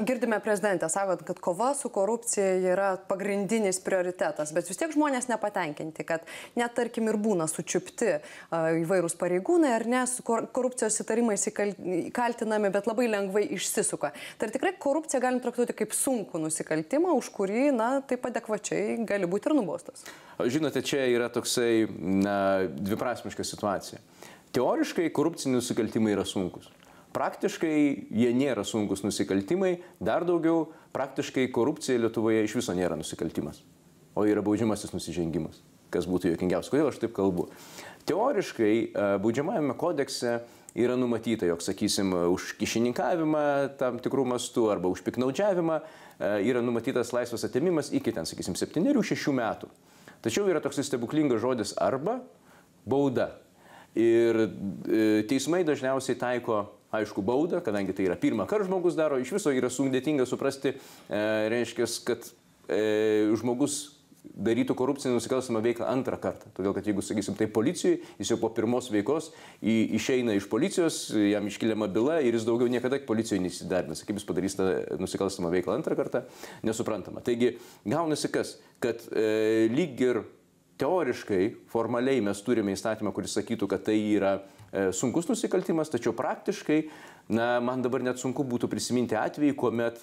girdime prezidentę, sakot, kad kova su korupcija yra pagrindinis prioritetas, bet vis tiek žmonės nepatenkinti, kad net tarkim ir būna sučiupti įvairūs pareigūnai ar ne, su korupcijos įtarimais kaltinami, bet labai lengvai išsisuka. Tai tikrai korupciją galim traktuoti kaip sunkų nusikaltimą, už kurį, na, taip adekvačiai gali būti ir nubaustas. Žinote, čia yra toksai dviprasmiška situacija. Teoriškai korupciniai nusikaltimai yra sunkus. Praktiškai jie nėra sunkus nusikaltimai, dar daugiau praktiškai korupcija Lietuvoje iš viso nėra nusikaltimas, o yra baudžiamasis nusižengimas, kas būtų juokingiausia. Kodėl aš taip kalbu? Teoriškai baudžiamajame kodekse yra numatyta, jog, sakysim, už kyšininkavimą tam tikrų mastų arba už piknaudžiavimą yra numatytas laisvės atėmimas iki ten, sakysim, 7–6 metų. Tačiau yra toks stebuklingas žodis arba bauda. Ir teismai dažniausiai taiko, aišku, baudą, kadangi tai yra pirmą kartą žmogus daro, iš viso yra sudėtinga suprasti, reiškia, kad žmogus darytų korupcinį nusikalstamą veiklą antrą kartą. Todėl, kad jeigu, sakysim, tai policijoje, jis jau po pirmos veikos išeina iš policijos, jam iškeliama byla ir jis daugiau niekada policijoje nesidarbins. Kaip jis padarys tą nusikalstamą veiklą antrą kartą, nesuprantama. Taigi, gaunasi kas, kad lyg ir teoriškai, formaliai mes turime įstatymą, kuris sakytų, kad tai yra sunkus nusikaltimas, tačiau praktiškai, man dabar net sunku būtų prisiminti atvejį, kuomet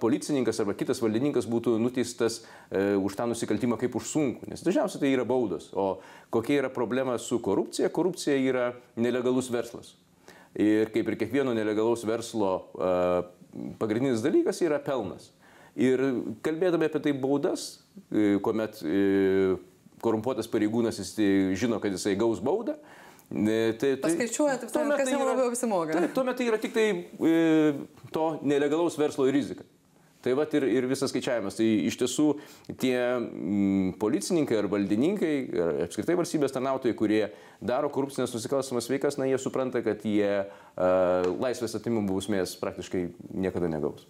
policininkas arba kitas valdininkas būtų nuteistas už tą nusikaltimą kaip už sunkų, nes dažniausiai tai yra baudos. O kokia yra problema su korupcija? Korupcija yra nelegalus verslas. Ir kaip ir kiekvieno nelegalaus verslo pagrindinis dalykas yra pelnas. Ir kalbėdami apie tai baudas, kuomet korumpuotas pareigūnas žino, kad jisai gaus baudą, paskaičiuoja, kas jam labiau apsimoka. Tuomet tai yra tik tai to nelegalaus verslo rizika. Tai vat ir visas skaičiavimas. Tai iš tiesų tie policininkai ar valdininkai, ar apskritai valstybės tarnautojai, kurie daro korupcinės nusikalstamas veikas, jie supranta, kad jie laisvės atėmimo bausmės praktiškai niekada negaus.